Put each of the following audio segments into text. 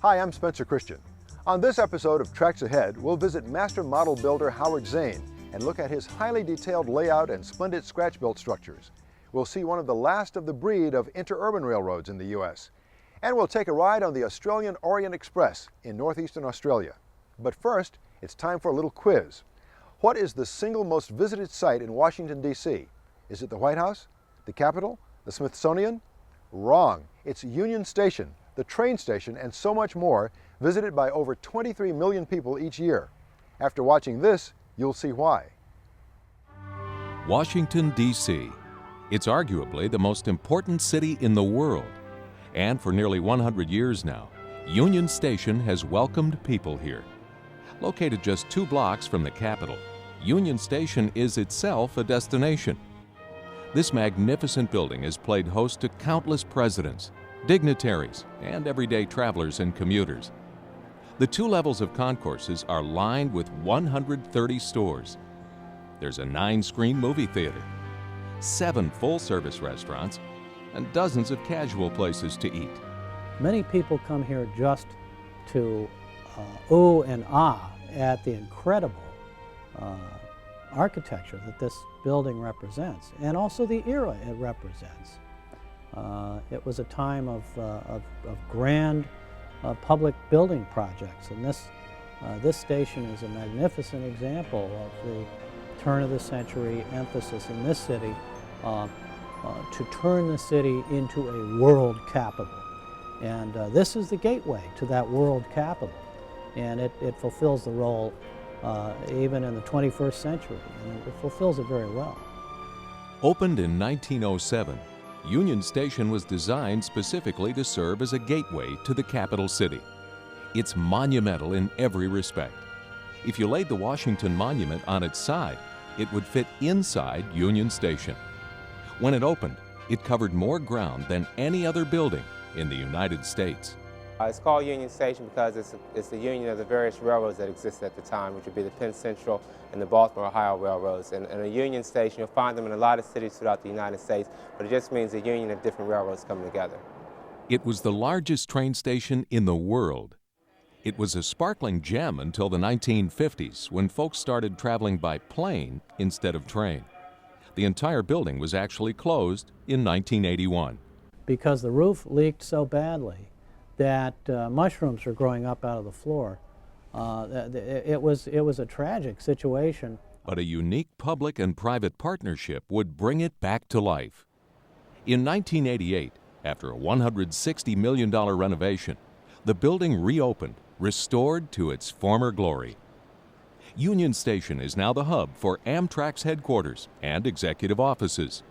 Hi, I'm Spencer Christian. On this episode of Tracks Ahead, we'll visit master model builder Howard Zane and look at his highly detailed layout and splendid scratch-built structures. We'll see one of the last of the breed of interurban railroads in the U.S. And we'll take a ride on the Australian Orient Express in northeastern Australia. But first, it's time for a little quiz. What is the single most visited site in Washington, D.C.? Is it the White House, the Capitol, the Smithsonian? Wrong. It's Union Station, the train station, and so much more, visited by over 23 million people each year. After watching this, you'll see why. Washington, D.C. It's arguably the most important city in the world. And for nearly 100 years now, Union Station has welcomed people here. Located just 2 blocks from the Capitol, Union Station is itself a destination. This magnificent building has played host to countless presidents, dignitaries, and everyday travelers and commuters. The 2 levels of concourses are lined with 130 stores. There's a 9-screen movie theater, 7 full-service restaurants, and dozens of casual places to eat. Many people come here just to ooh and ah at the incredible architecture that this building represents, and also the era it represents. It was a time of grand public building projects, and this station is a magnificent example of the turn of the century emphasis in this city to turn the city into a world capital. And this is the gateway to that world capital, and it fulfills the role even in the 21st century, and it fulfills it very well. Opened in 1907, Union Station was designed specifically to serve as a gateway to the capital city. It's monumental in every respect. If you laid the Washington Monument on its side, it would fit inside Union Station. When it opened, it covered more ground than any other building in the United States. It's called Union Station because it's the union of the various railroads that existed at the time, which would be the Penn Central and the Baltimore, Ohio railroads. And a Union Station, you'll find them in a lot of cities throughout the United States, but it just means a union of different railroads coming together. It was the largest train station in the world. It was a sparkling gem until the 1950s, when folks started traveling by plane instead of train. The entire building was actually closed in 1981. Because the roof leaked so badly that mushrooms were growing up out of the floor. It was a tragic situation. But a unique public and private partnership would bring it back to life. In 1988, after a $160 million renovation, the building reopened, restored to its former glory. Union Station is now the hub for Amtrak's headquarters and executive offices.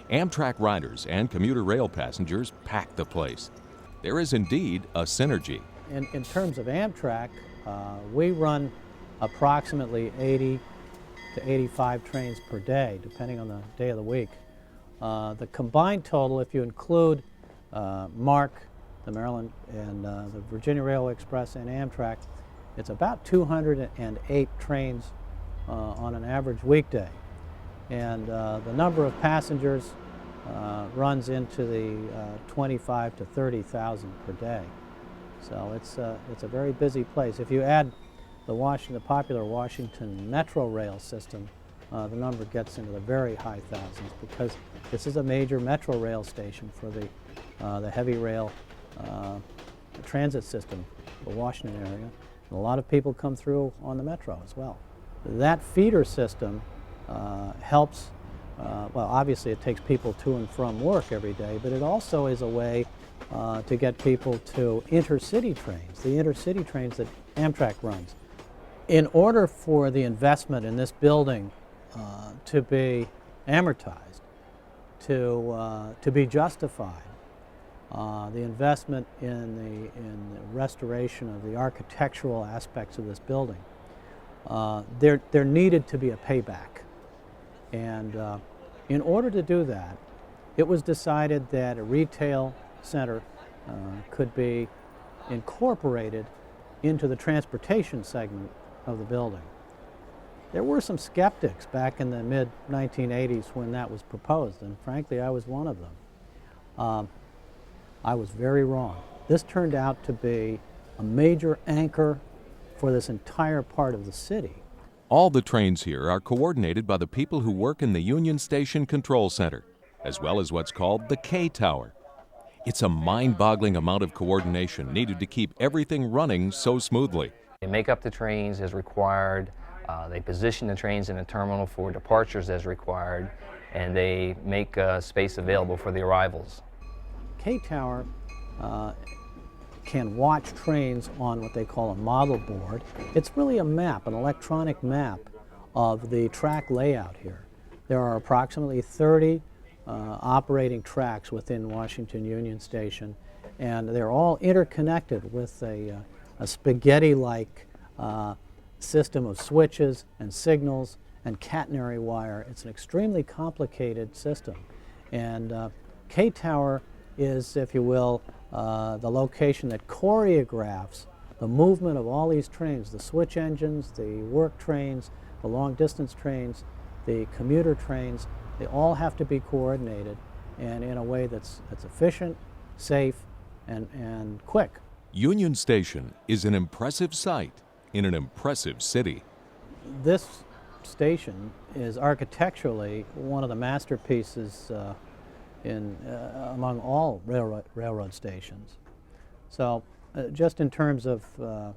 Amtrak riders and commuter rail passengers pack the place. There is indeed a synergy. In terms of Amtrak, we run approximately 80 to 85 trains per day, depending on the day of the week. The combined total, if you include MARC, the Maryland and the Virginia Railway Express and Amtrak, it's about 208 trains on an average weekday. And the number of passengers runs into the 25 to 30,000 per day. So it's a very busy place. If you add the popular Washington Metro Rail system, the number gets into the very high thousands, because this is a major Metro Rail station for the heavy rail transit system, the Washington area. And a lot of people come through on the Metro as well. That feeder system helps. Well, obviously it takes people to and from work every day, but it also is a way to get people to intercity trains, the intercity trains that Amtrak runs. In order for the investment in this building to be amortized, to be justified, the investment in the restoration of the architectural aspects of this building, there needed to be a payback. And in order to do that, it was decided that a retail center could be incorporated into the transportation segment of the building. There were some skeptics back in the mid-1980s when that was proposed, and frankly, I was one of them. I was very wrong. This turned out to be a major anchor for this entire part of the city. All the trains here are coordinated by the people who work in the Union Station Control Center, as well as what's called the K Tower. It's a mind-boggling amount of coordination needed to keep everything running so smoothly. They make up the trains as required, they position the trains in a terminal for departures as required, and they make space available for the arrivals. K Tower can watch trains on what they call a model board. It's really a map, an electronic map of the track layout here. There are approximately 30 operating tracks within Washington Union Station, and they're all interconnected with a spaghetti-like system of switches and signals and catenary wire. It's an extremely complicated system, and K Tower is, if you will, the location that choreographs the movement of all these trains, the switch engines, the work trains, the long distance trains, the commuter trains. They all have to be coordinated and in a way that's efficient, safe, and quick. Union Station is an impressive sight in an impressive city. This station is architecturally one of the masterpieces among all railroad stations. So just in terms of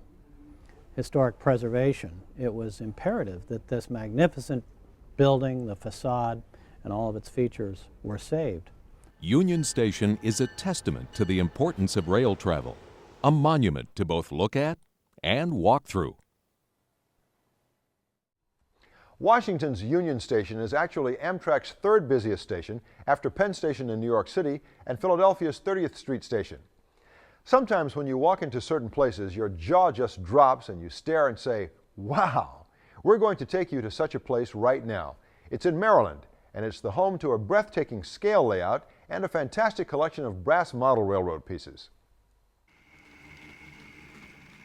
historic preservation, it was imperative that this magnificent building, the facade, and all of its features were saved. Union Station is a testament to the importance of rail travel, a monument to both look at and walk through. Washington's Union Station is actually Amtrak's third busiest station after Penn Station in New York City and Philadelphia's 30th Street Station. Sometimes when you walk into certain places, your jaw just drops and you stare and say, "Wow, we're going to take you to such a place right now." It's in Maryland, and it's the home to a breathtaking scale layout and a fantastic collection of brass model railroad pieces.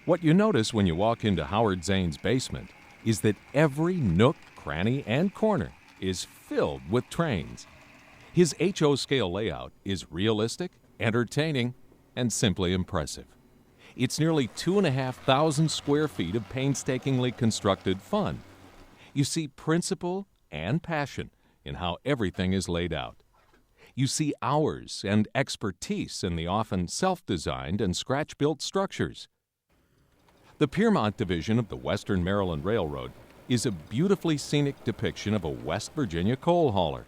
What you notice when you walk into Howard Zane's basement is that every nook, cranny, and corner is filled with trains. His HO scale layout is realistic, entertaining, and simply impressive. It's nearly 2,500 square feet of painstakingly constructed fun. You see principle and passion in how everything is laid out. You see hours and expertise in the often self-designed and scratch-built structures. The Piermont Division of the Western Maryland Railroad is a beautifully scenic depiction of a West Virginia coal hauler.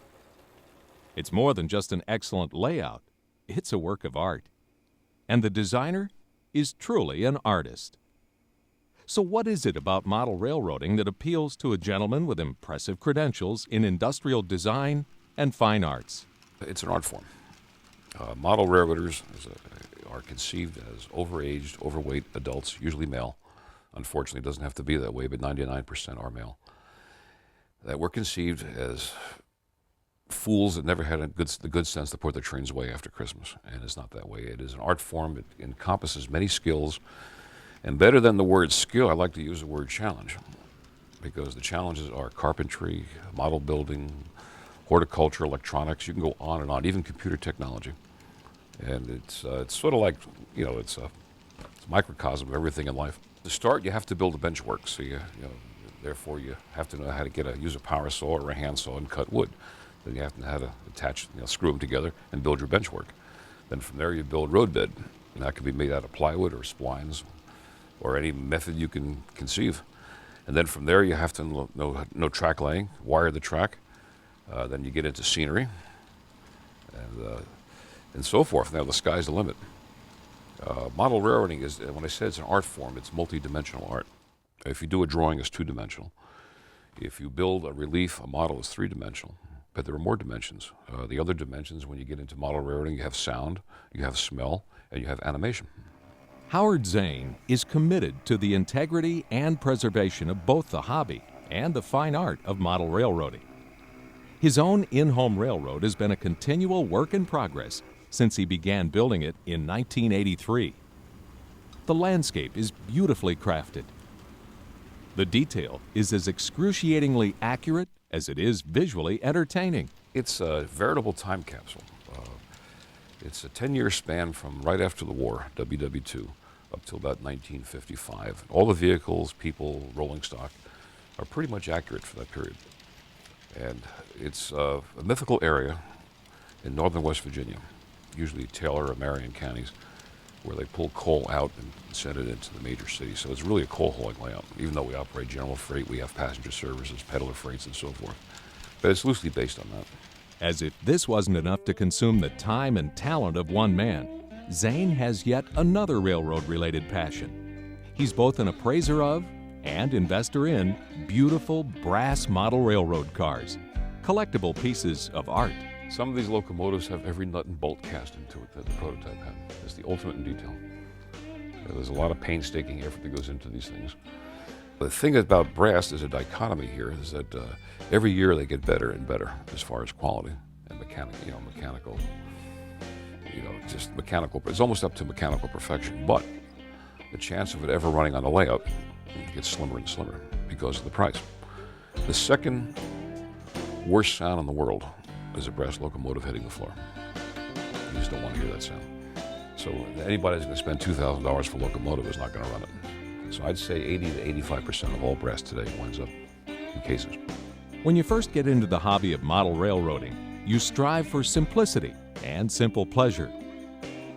It's more than just an excellent layout, it's a work of art. And the designer is truly an artist. So what is it about model railroading that appeals to a gentleman with impressive credentials in industrial design and fine arts? It's an art form. Model railroaders are conceived as overaged, overweight adults, usually male. Unfortunately, it doesn't have to be that way, but 99% are male. That we're conceived as fools that never had the good sense to put their trains away after Christmas, and it's not that way. It is an art form. It encompasses many skills, and better than the word skill, I like to use the word challenge, because the challenges are carpentry, model building, horticulture, electronics. You can go on and on, even computer technology. And it's sort of like, it's a microcosm of everything in life. To start, you have to build a bench work, so therefore you have to know how to use a power saw or a hand saw and cut wood. Then you have to know how to attach, screw them together and build your bench work. Then from there you build road bed, and that can be made out of plywood or splines or any method you can conceive. And then from there you have to know track laying, wire the track. Then you get into scenery and so forth. Now the sky's the limit. Model railroading is, when I said it's an art form, it's multi-dimensional art. If you do a drawing, it's two-dimensional. If you build a relief, a model is three-dimensional. But there are more dimensions. The other dimensions, when you get into model railroading, you have sound, you have smell, and you have animation. Howard Zane is committed to the integrity and preservation of both the hobby and the fine art of model railroading. His own in-home railroad has been a continual work in progress since he began building it in 1983. The landscape is beautifully crafted. The detail is as excruciatingly accurate as it is visually entertaining. It's a veritable time capsule. It's a 10-year span from right after the war, WW2, up till about 1955. All the vehicles, people, rolling stock are pretty much accurate for that period. And it's a mythical area in northern West Virginia, usually Taylor or Marion counties, where they pull coal out and send it into the major cities. So it's really a coal hauling layout. Even though we operate general freight, we have passenger services, peddler freights, and so forth. But it's loosely based on that. As if this wasn't enough to consume the time and talent of one man, Zane has yet another railroad-related passion. He's both an appraiser of and investor in beautiful brass model railroad cars, collectible pieces of art. Some of these locomotives have every nut and bolt cast into it that the prototype had. It's the ultimate in detail. There's a lot of painstaking effort that goes into these things. The thing about brass, there's a dichotomy here, is that every year they get better and better as far as quality and mechanical, just mechanical. It's almost up to mechanical perfection, but the chance of it ever running on the layout gets slimmer and slimmer because of the price. The second worst sound in the world is a brass locomotive hitting the floor. You just don't want to hear that sound. So anybody that's going to spend $2,000 for a locomotive is not going to run it. So I'd say 80 to 85% of all brass today winds up in cases. When you first get into the hobby of model railroading, you strive for simplicity and simple pleasure.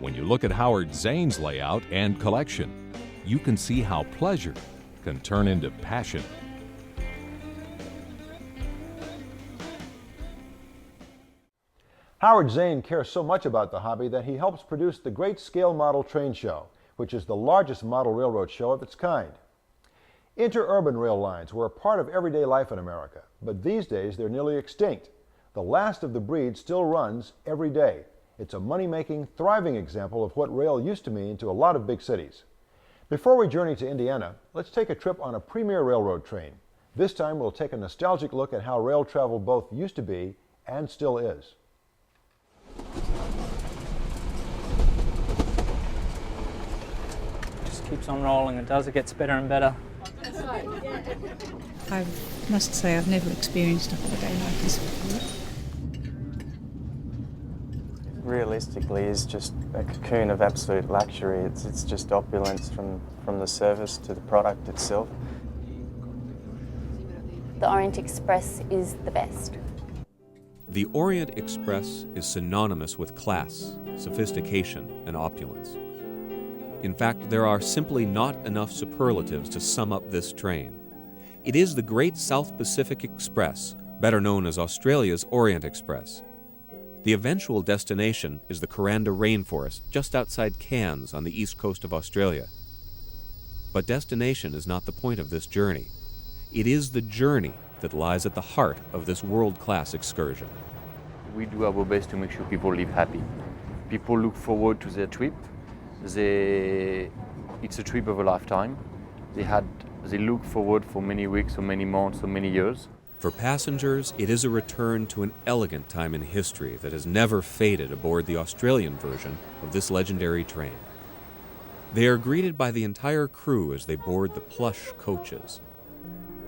When you look at Howard Zane's layout and collection, you can see how pleasure can turn into passion. Howard Zane cares so much about the hobby that he helps produce the Great Scale Model Train Show, which is the largest model railroad show of its kind. Interurban rail lines were a part of everyday life in America, but these days they're nearly extinct. The last of the breed still runs every day. It's a money-making, thriving example of what rail used to mean to a lot of big cities. Before we journey to Indiana, let's take a trip on a premier railroad train. This time we'll take a nostalgic look at how rail travel both used to be and still is. Just keeps on rolling and does. It gets better and better. I must say I've never experienced a holiday like this before. Realistically, is just a cocoon of absolute luxury. It's just opulence from the service to the product itself. The Orient Express is the best. The Orient Express is synonymous with class, sophistication, and opulence. In fact, there are simply not enough superlatives to sum up this train. It is the Great South Pacific Express, better known as Australia's Orient Express. The eventual destination is the Kuranda Rainforest, just outside Cairns on the east coast of Australia. But destination is not the point of this journey. It is the journey that lies at the heart of this world-class excursion. We do our best to make sure people live happy. People look forward to their trip. It's a trip of a lifetime. They look forward for many weeks or many months or many years. For passengers, it is a return to an elegant time in history that has never faded aboard the Australian version of this legendary train. They are greeted by the entire crew as they board the plush coaches.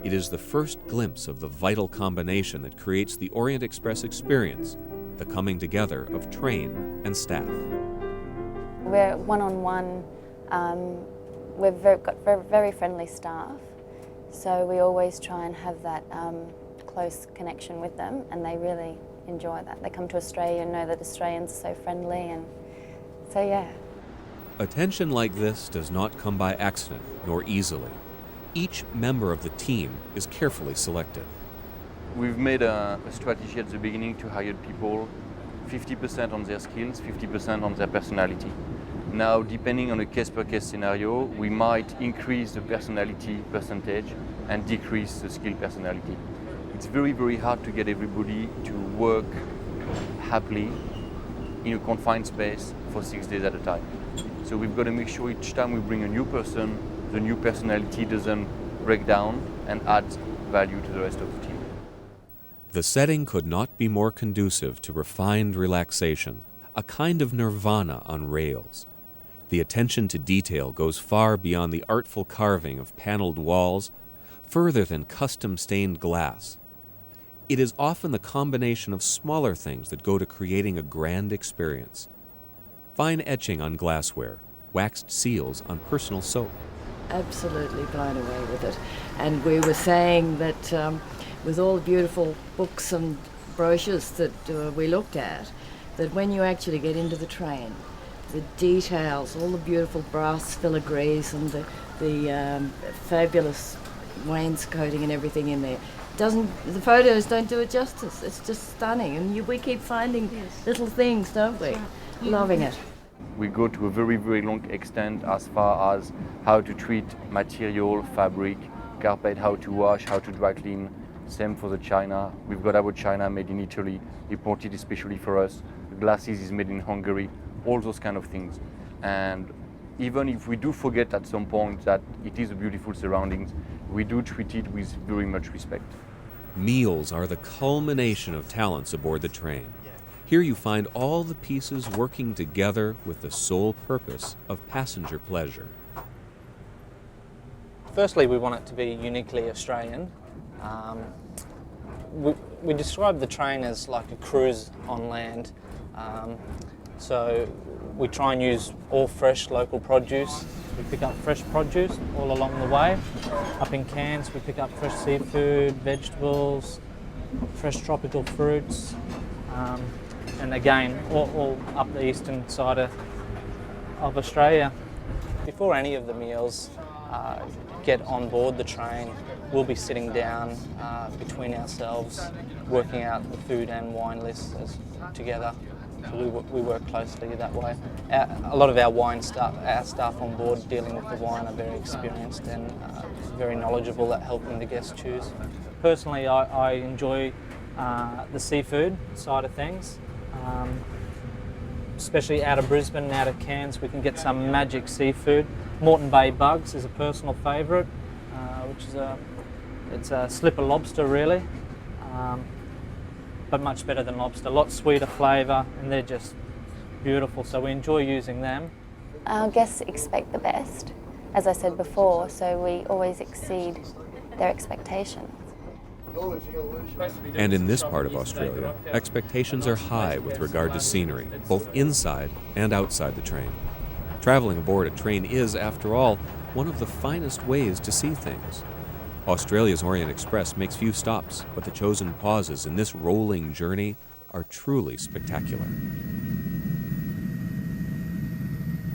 It is the first glimpse of the vital combination that creates the Orient Express experience, the coming together of train and staff. We're one-on-one. We've got very friendly staff, so we always try and have that close connection with them, and they really enjoy that. They come to Australia and know that Australians are so friendly, and so yeah. Attention like this does not come by accident nor easily. Each member of the team is carefully selected. We've made a strategy at the beginning to hire people 50% on their skills, 50% on their personality. Now, depending on a case-per-case scenario, we might increase the personality percentage and decrease the skill personality. It's very, very hard to get everybody to work happily in a confined space for 6 days at a time. So we've got to make sure each time we bring a new person, the new personality doesn't break down and adds value to the rest of the team. The setting could not be more conducive to refined relaxation, a kind of nirvana on rails. The attention to detail goes far beyond the artful carving of paneled walls, further than custom-stained glass. It is often the combination of smaller things that go to creating a grand experience. fine etching on glassware, waxed seals on personal soap. Absolutely blown away with it. And we were saying that with all the beautiful books and brochures that we looked at, that when you actually get into the train, the details, all the beautiful brass filigrees and the fabulous wainscoting and everything in there, the photos don't do it justice. It's just stunning, and we keep finding little things, don't we? Loving it. We go to a very, very long extent as far as how to treat material, fabric, carpet, how to wash, how to dry clean. Same for the china. We've got our china made in Italy, imported especially for us. The glasses is made in Hungary, all those kind of things. And even if we do forget at some point that it is a beautiful surroundings, we do treat it with very much respect. Meals are the culmination of talents aboard the train. Here you find all the pieces working together with the sole purpose of passenger pleasure. Firstly, we want it to be uniquely Australian. We describe the train as like a cruise on land. So we try and use all fresh local produce. We pick up fresh produce all along the way. Up in Cairns, we pick up fresh seafood, vegetables, fresh tropical fruits. And again, all up the eastern side of Australia. Before any of the meals get on board the train, we'll be sitting down between ourselves, working out the food and wine lists together. So we work closely that way. A lot of our staff on board dealing with the wine are very experienced and very knowledgeable at helping the guests choose. Personally, I enjoy the seafood side of things. Especially out of Brisbane and out of Cairns, we can get some magic seafood. Moreton Bay bugs is a personal favourite, which is it's a slipper lobster really, but much better than lobster. A lot sweeter flavour, and they're just beautiful. So we enjoy using them. Our guests expect the best, as I said before, so we always exceed their expectations. And in this part of Australia, expectations are high with regard to scenery, both inside and outside the train. Traveling aboard a train is, after all, one of the finest ways to see things. Australia's Orient Express makes few stops, but the chosen pauses in this rolling journey are truly spectacular.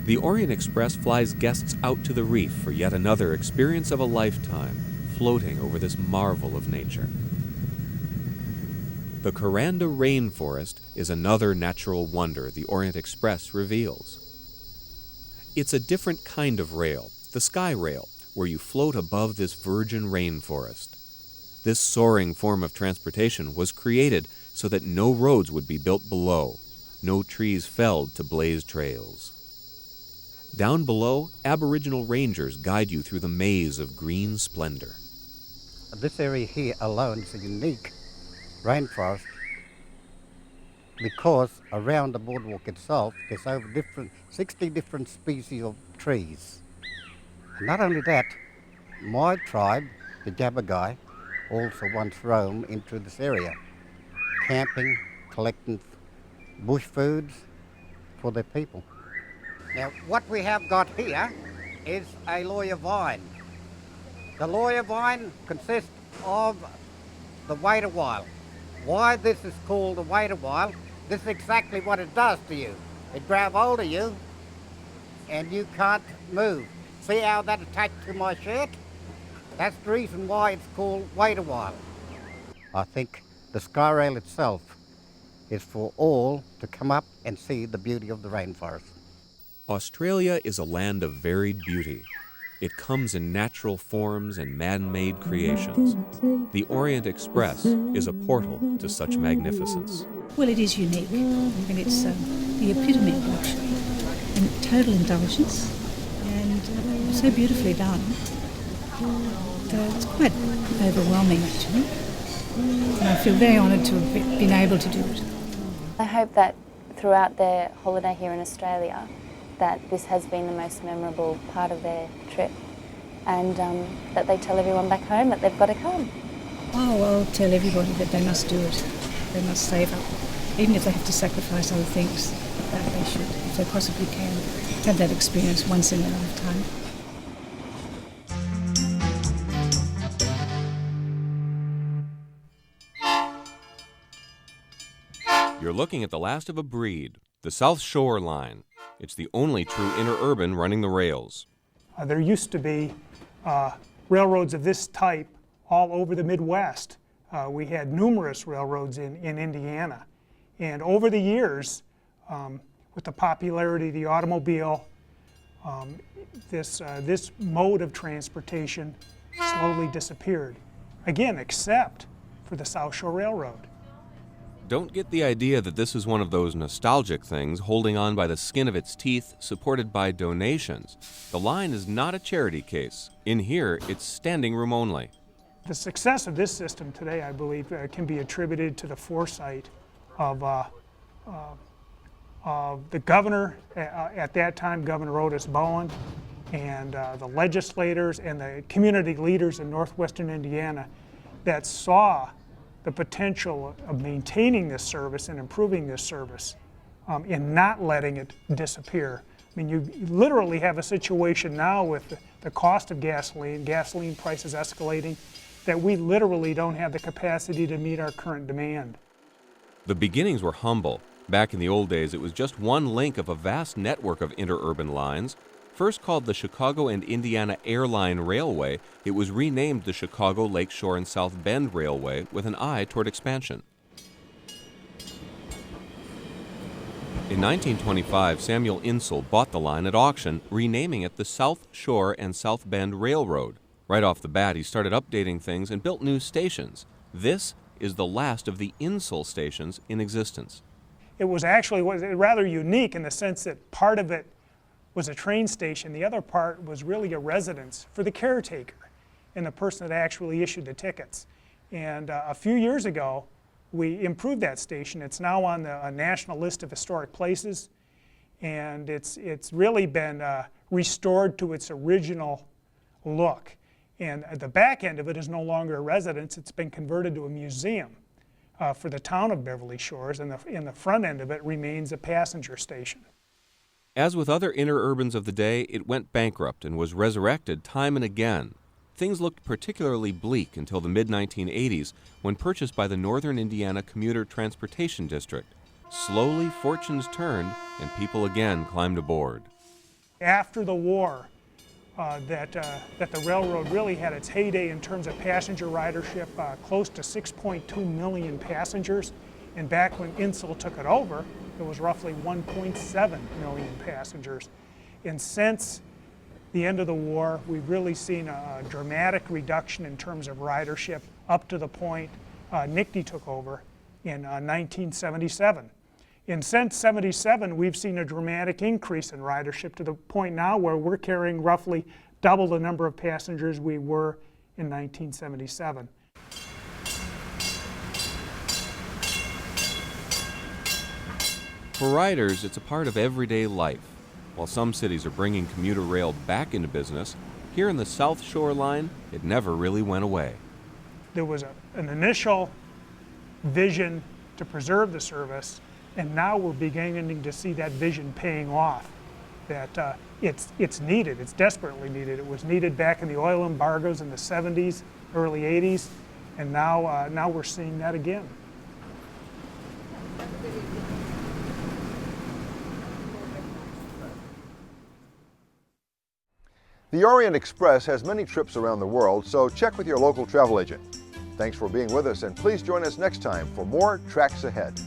The Orient Express flies guests out to the reef for yet another experience of a lifetime, floating over this marvel of nature. The Kuranda rainforest is another natural wonder the Orient Express reveals. It's a different kind of rail, the sky rail, where you float above this virgin rainforest. This soaring form of transportation was created so that no roads would be built below, no trees felled to blaze trails. Down below, Aboriginal rangers guide you through the maze of green splendor. This area here alone is a unique rainforest because around the boardwalk itself there's over 60 different species of trees. And not only that, my tribe, the Jabbergai, also once roamed into this area, camping, collecting bush foods for their people. Now what we have got here is a lawyer vine. The lawyer vine consists of the wait a while. Why this is called the wait a while, this is exactly what it does to you. It grabs hold of you and you can't move. See how that attached to my shirt? That's the reason why it's called wait a while. I think the sky rail itself is for all to come up and see the beauty of the rainforest. Australia is a land of varied beauty. It comes in natural forms and man-made creations. The Orient Express is a portal to such magnificence. Well, it is unique, and it's the epitome of luxury and total indulgence, and so beautifully done. It's quite overwhelming, actually. And I feel very honoured to have been able to do it. I hope that throughout their holiday here in Australia, that this has been the most memorable part of their trip, and that they tell everyone back home that they've got to come. Oh, I'll tell everybody that they must do it. They must save up, even if they have to sacrifice other things. they should, if they possibly can, have that experience once in their lifetime. You're looking at the last of a breed, the South Shore Line. It's the only true interurban running the rails. There used to be railroads of this type all over the Midwest. We had numerous railroads in Indiana. And over the years, with the popularity of the automobile, this mode of transportation slowly disappeared. Again, except for the South Shore Railroad. Don't get the idea that this is one of those nostalgic things holding on by the skin of its teeth, supported by donations. The line is not a charity case. In here, it's standing room only. The success of this system today, I believe, can be attributed to the foresight of the governor, at that time, Governor Otis Bowen, and the legislators and the community leaders in northwestern Indiana that saw the potential of maintaining this service and improving this service and not letting it disappear. I mean, you literally have a situation now with the cost of gasoline prices escalating, that we literally don't have the capacity to meet our current demand. The beginnings were humble. Back in the old days, it was just one link of a vast network of interurban lines. First called the Chicago and Indiana Airline Railway, it was renamed the Chicago, Lakeshore, and South Bend Railway with an eye toward expansion. In 1925, Samuel Insull bought the line at auction, renaming it the South Shore and South Bend Railroad. Right off the bat, he started updating things and built new stations. This is the last of the Insull stations in existence. It was actually rather unique in the sense that part of it was a train station. The other part was really a residence for the caretaker and the person that actually issued the tickets. And a few years ago, we improved that station. It's now on the national list of historic places, and it's really been restored to its original look. And at the back end of it is no longer a residence. It's been converted to a museum for the town of Beverly Shores, and in the front end of it remains a passenger station. As with other interurbans of the day, it went bankrupt and was resurrected time and again. Things looked particularly bleak until the mid-1980s, when purchased by the Northern Indiana Commuter Transportation District. Slowly, fortunes turned, and people again climbed aboard. After the war, that the railroad really had its heyday in terms of passenger ridership, close to 6.2 million passengers. And back when Insull took it over, it was roughly 1.7 million passengers. And since the end of the war, we've really seen a dramatic reduction in terms of ridership up to the point NICD took over in 1977. And since '77, we've seen a dramatic increase in ridership to the point now where we're carrying roughly double the number of passengers we were in 1977. For riders, it's a part of everyday life. While some cities are bringing commuter rail back into business, here in the South Shore Line, it never really went away. There was an initial vision to preserve the service, and now we're beginning to see that vision paying off. That it's needed, it's desperately needed. It was needed back in the oil embargoes in the 70s, early 80s, and now we're seeing that again. The Orient Express has many trips around the world, so check with your local travel agent. Thanks for being with us, and please join us next time for more Tracks Ahead.